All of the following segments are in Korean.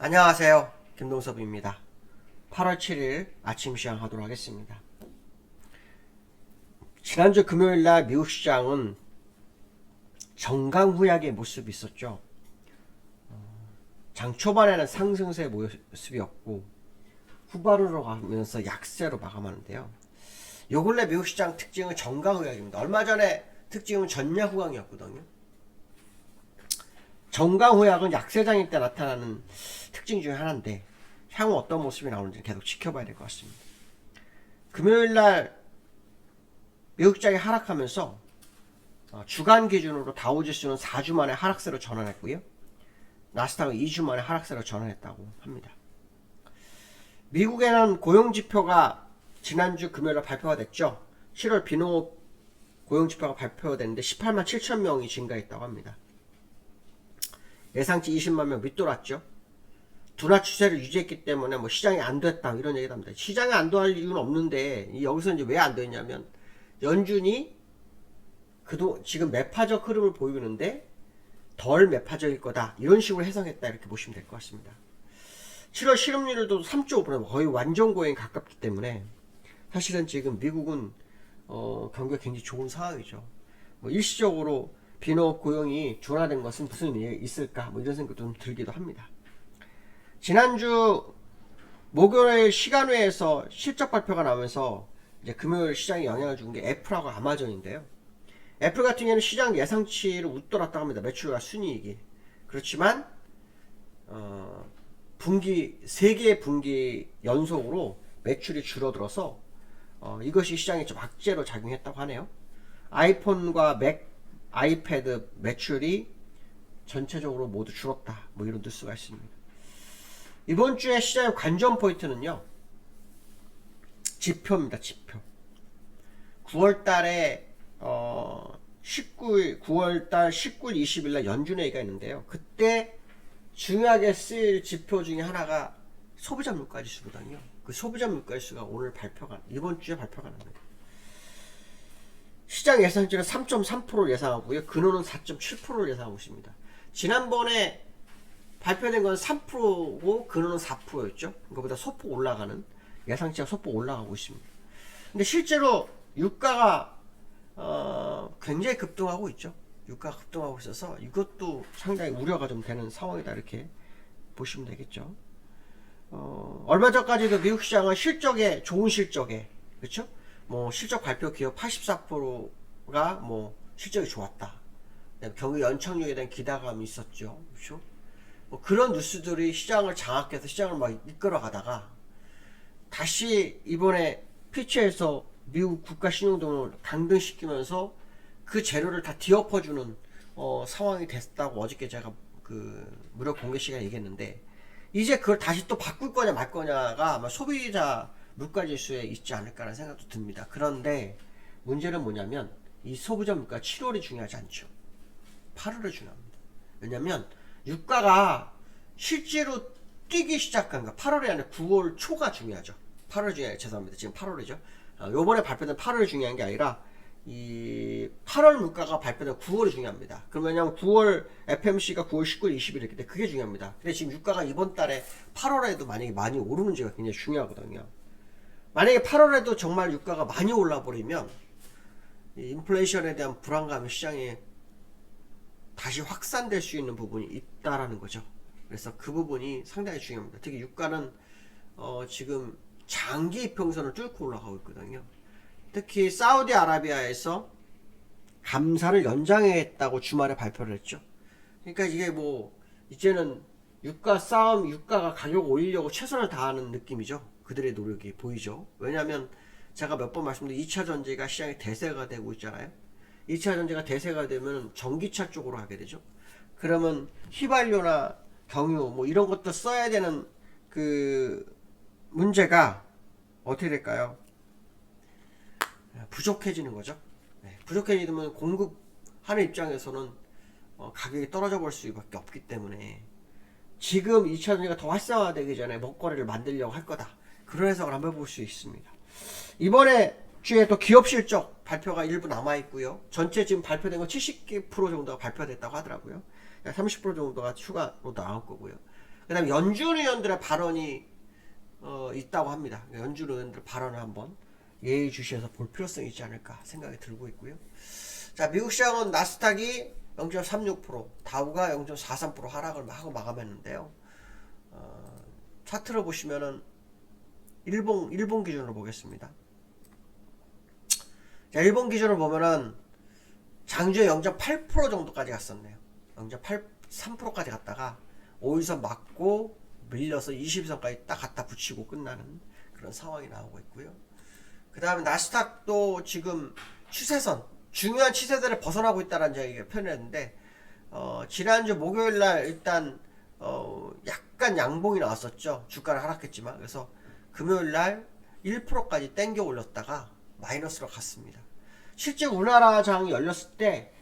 안녕하세요. 김동섭입니다. 8월 7일 아침 시장 하도록 하겠습니다. 지난주 금요일날 미국 시장은 정강후약의 모습이 있었죠. 장 초반에는 상승세의 모습이었고 후반으로 가면서 약세로 마감하는데요. 요 근래 미국 시장 특징은 정강후약입니다. 얼마 전에 특징은 전야후강이었거든요. 정강후약은 약세장일 때 나타나는 특징 중에 하나인데 향후 어떤 모습이 나오는지 계속 지켜봐야 될 것 같습니다. 금요일날 미국 시장이 하락하면서 주간 기준으로 다우지수는 4주 만에 하락세로 전환했고요. 나스닥은 2주 만에 하락세로 전환했다고 합니다. 미국에는 고용지표가 지난주 금요일날 발표가 됐죠. 7월 비농업 고용지표가 발표가 됐는데 18만 7천 명이 증가했다고 합니다. 예상치 20만 명 밑돌았죠. 둔화 추세를 유지했기 때문에 뭐 시장이 안 됐다 이런 얘기를 합니다. 시장이 안 도할 이유는 없는데 여기서 이제 왜 안 됐냐면 연준이 지금 매파적 흐름을 보이는데 덜 매파적일 거다 이런 식으로 해석했다 이렇게 보시면 될 것 같습니다. 7월 실업률도 3.5% 거의 완전 고행에 가깝기 때문에 사실은 지금 미국은 경기가 굉장히 좋은 상황이죠. 뭐 일시적으로 비농업 고용이 둔화된 것은 무슨 의미가 있을까 뭐 이런 생각도 좀 들기도 합니다. 지난주 목요일 시간외에서 실적 발표가 나오면서 이제 금요일 시장에 영향을 준 게 애플하고 아마존인데요. 애플 같은 경우는 시장 예상치를 웃돌았다고 합니다. 매출과 순이익이. 그렇지만 세개의 분기 연속으로 매출이 줄어들어서 이것이 시장에 좀 악재로 작용했다고 하네요. 아이폰과 아이패드 매출이 전체적으로 모두 줄었다. 뭐 이런 뉴스가 있습니다. 이번 주에 시장의 관전 포인트는요. 지표입니다. 지표. 9월달에 9월달 19일 20일날 연준회의가 있는데요. 그때 중요하게 쓰일 지표 중에 하나가 소비자 물가지수거든요. 그 소비자 물가지수가 이번 주에 발표가 납니다. 시장 예상치는 3.3%를 예상하고요. 근원은 4.7%를 예상하고 있습니다. 지난번에 발표된 건 3%고 근원은 4%였죠. 그거보다 소폭 올라가는 예상치가 소폭 올라가고 있습니다. 근데 실제로 유가가 굉장히 급등하고 있죠. 유가가 급등하고 있어서 이것도 상당히 우려가 좀 되는 상황이다 이렇게 보시면 되겠죠. 얼마 전까지도 미국 시장은 좋은 실적에 그렇죠? 뭐 실적 발표 기업 84%가 뭐 실적이 좋았다. 경기 연착륙에 대한 기대감이 있었죠. 그렇죠? 뭐 그런 뉴스들이 시장을 장악해서 시장을 막 이끌어가다가 다시 이번에 피치에서 미국 국가 신용등을 강등시키면서 그 재료를 다 뒤엎어주는 상황이 됐다고 어저께 제가 그 무료 공개 시간에 얘기했는데 이제 그걸 다시 또 바꿀 거냐 말 거냐가 아마 소비자 물가지수에 있지 않을까라는 생각도 듭니다. 그런데 문제는 뭐냐면 이 소비자 물가 7월이 중요하지 않죠. 8월이 중요합니다. 왜냐면 유가가 실제로 뛰기 시작한 거 8월이 아니라 9월 초가 중요하죠. 8월 중요해요. 죄송합니다. 지금 8월이죠. 요번에 발표된 8월이 중요한 게 아니라 이 8월 물가가 발표된 9월이 중요합니다. 그러면 왜냐면 9월 FMC가 9월 19일 20일 이렇기 때문에 그게 중요합니다. 근데 지금 유가가 이번 달에 8월에도 만약에 많이 오르는지가 굉장히 중요하거든요. 만약에 8월에도 정말 유가가 많이 올라 버리면 인플레이션에 대한 불안감이 시장에 다시 확산될 수 있는 부분이 있다라는 거죠. 그래서 그 부분이 상당히 중요합니다. 특히 유가는 지금 장기 이평선을 뚫고 올라가고 있거든요. 특히 사우디아라비아에서 감사를 연장했다고 주말에 발표를 했죠. 그러니까 이게 뭐 이제는 유가가 가격 올리려고 최선을 다하는 느낌이죠. 그들의 노력이 보이죠. 왜냐하면 제가 몇 번 말씀드린 2차 전지가 시장에 대세가 되고 있잖아요. 2차 전지가 대세가 되면 전기차 쪽으로 하게 되죠. 그러면 휘발유나 경유 뭐 이런 것도 써야 되는 그 문제가 어떻게 될까요? 부족해지는 거죠. 부족해지면 공급하는 입장에서는 가격이 떨어져 볼 수밖에 없기 때문에 지금 2차 전지가 더 활성화되기 전에 먹거리를 만들려고 할 거다. 그런 해석을 한번 볼 수 있습니다. 이번에 주에 또 기업 실적 발표가 일부 남아있고요. 전체 지금 발표된 건 70% 정도가 발표됐다고 하더라고요. 30% 정도가 추가로 나올 거고요. 그 다음에 연준 의원들의 발언이 있다고 합니다. 연준 의원들 발언을 한번 예의주시해서 볼 필요성이 있지 않을까 생각이 들고 있고요. 자, 미국 시장은 나스닥이 0.36%, 다우가 0.43% 하락을 하고 마감했는데요. 차트를 보시면은 일본 기준으로 보겠습니다. 자, 일본 기준으로 보면은 장주에 0.8% 정도까지 갔었네요. 0.83%까지 갔다가 5일선 맞고 밀려서 20일선까지 딱 갖다 붙이고 끝나는 그런 상황이 나오고 있고요. 그 다음에 나스닥도 지금 추세선, 중요한 추세들을 벗어나고 있다는 얘기가 표현했는데, 지난주 목요일날 일단 약간 양봉이 나왔었죠. 주가는 하락했지만. 그래서 금요일날 1%까지 땡겨 올렸다가 마이너스로 갔습니다. 실제 우리나라 장이 열렸을 때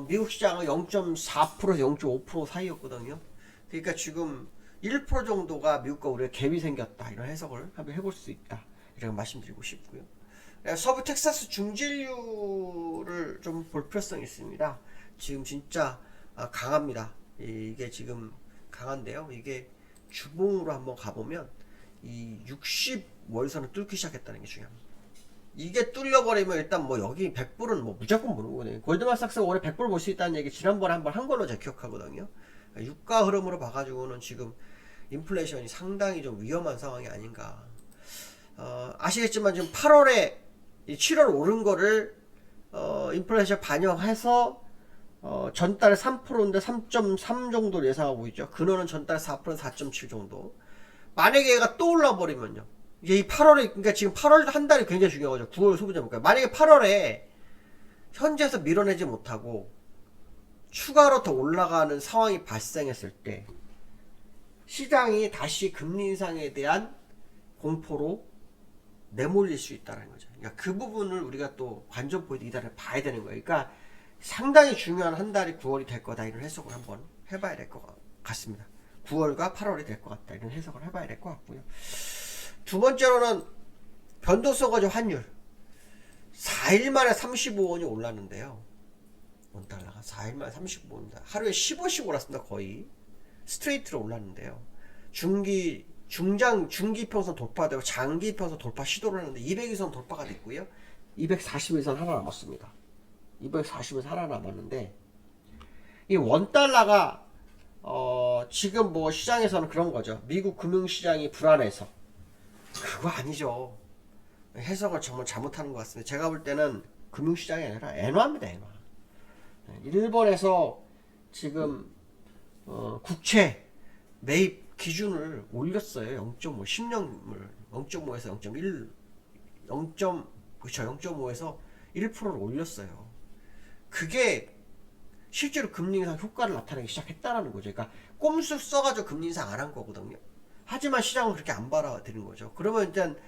미국 시장은 0.4%에서 0.5% 사이였거든요. 그러니까 지금 1% 정도가 미국과 우리가 갭이 생겼다, 이런 해석을 한번 해볼 수 있다, 이런 말씀드리고 싶고요. 서부 텍사스 중진류를 좀 볼 필요성이 있습니다. 지금 진짜 강합니다. 이게 지금 강한데요. 이게 주봉으로 한번 가보면 이 60월선을 뚫기 시작했다는 게 중요합니다. 이게 뚫려버리면 일단 뭐 여기 100불은 뭐 무조건 보는 거거든요. 골드만삭스가 올해 100불 볼 수 있다는 얘기 지난번에 한번 한 걸로 제가 기억하거든요. 유가 흐름으로 봐가지고는 지금 인플레이션이 상당히 좀 위험한 상황이 아닌가. 아시겠지만 지금 8월에 7월 오른 거를 인플레이션 반영해서 전달에 3%인데 3.3 정도를 예상하고 있죠. 근원은 전달에 4%, 4.7 정도. 만약에 얘가 또 올라버리면요. 이게 이 8월에, 그러니까 지금 8월 한 달이 굉장히 중요하죠. 9월 소비자 물가. 만약에 8월에 현재에서 밀어내지 못하고 추가로 더 올라가는 상황이 발생했을 때 시장이 다시 금리 인상에 대한 공포로 내몰릴 수 있다는 거죠. 그러니까 그 부분을 우리가 또 관전 포인트 이달에 봐야 되는 거예요. 그러니까 상당히 중요한 한 달이 9월이 될 거다, 이런 해석을 한번 해봐야 될 것 같습니다. 9월과 8월이 될 것 같다, 이런 해석을 해봐야 될 것 같고요. 두 번째로는 변동성 가지고 환율. 4일 만에 35원이 올랐는데요. 원달러가 4일 만에 35원입니다. 하루에 10원씩 올랐습니다. 거의 스트레이트로 올랐는데요. 중기평선 돌파되고 장기평선 돌파 시도를 하는데 200일선 돌파가 됐고요. 240일선 하나 남았습니다. 240일선 하나 남았는데, 이 원달러가 지금 뭐 시장에서는 그런 거죠. 미국 금융시장이 불안해서. 그거 아니죠. 해석을 정말 잘못하는 것 같습니다. 제가 볼 때는 금융시장이 아니라 엔화입니다. 엔화. 일본에서 지금 국채 매입 기준을 올렸어요. 0.5, 10년물 0.5에서 0.1, 0.5에서 1%를 올렸어요. 그게 실제로 금리 인상 효과를 나타내기 시작했다는 거죠. 그러니까 꼼수 써가지고 금리 인상 안 한 거거든요. 하지만 시장은 그렇게 안 받아들이는 거죠. 그러면 일단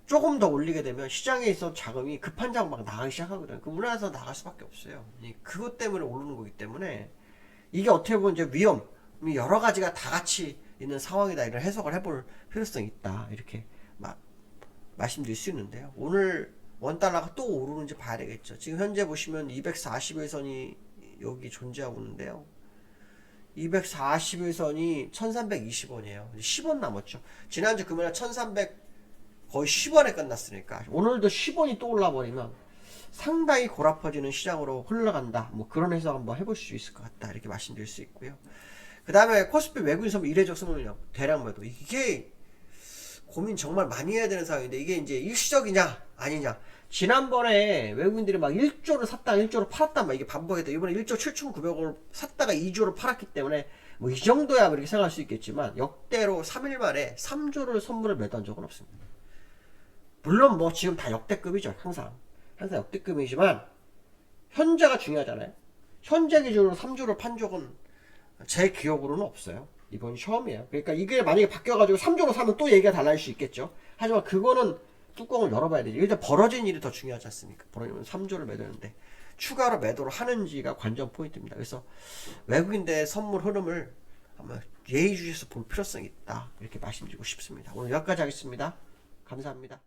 조금 더 올리게 되면 시장에 있어 자금이 급한장 막 나가기 시작하거든요. 그 우리나라에서 나갈 수밖에 없어요. 그것 때문에 오르는 거기 때문에 이게 어떻게 보면 이제 위험이 여러 가지가 다 같이 있는 상황이다, 이런 해석을 해볼 필요성이 있다, 이렇게 말씀드릴 수 있는데요. 오늘 원달러가 또 오르는지 봐야 되겠죠. 지금 현재 보시면 240일선이 여기 존재하고 있는데요. 241선이 1320원이에요. 10원 남았죠. 지난주 금요일에 1300 거의 10원에 끝났으니까 오늘도 10원이 또 올라버리면 상당히 골아퍼지는 시장으로 흘러간다, 뭐 그런 해석 한번 해볼 수 있을 것 같다, 이렇게 말씀드릴 수 있고요. 그 다음에 코스피 외국인 선물 이례적 수물량 대량 매도, 이게 고민 정말 많이 해야 되는 상황인데, 이게 이제 일시적이냐 아니냐. 지난번에 외국인들이 막 1조를 샀다가 1조를 팔았다, 막 이게 반복했다. 이번에 1조 7,900원을 샀다가 2조를 팔았기 때문에 뭐 이 정도야 이렇게 생각할 수 있겠지만, 역대로 3일 만에 3조를 선물을 매도한 적은 없습니다. 물론 뭐 지금 다 역대급이죠. 항상 역대급이지만 현재가 중요하잖아요. 현재 기준으로 3조를 판 적은 제 기억으로는 없어요. 이번이 처음이에요. 그러니까 이게 만약에 바뀌어가지고 3조로 사면 또 얘기가 달라질 수 있겠죠. 하지만 그거는 뚜껑을 열어봐야 되죠. 일단 벌어진 일이 더 중요하지 않습니까? 벌어지면 3조를 매도하는데 추가로 매도를 하는지가 관전 포인트입니다. 그래서 외국인들의 선물 흐름을 아마 예의주시해서 볼 필요성이 있다, 이렇게 말씀드리고 싶습니다. 오늘 여기까지 하겠습니다. 감사합니다.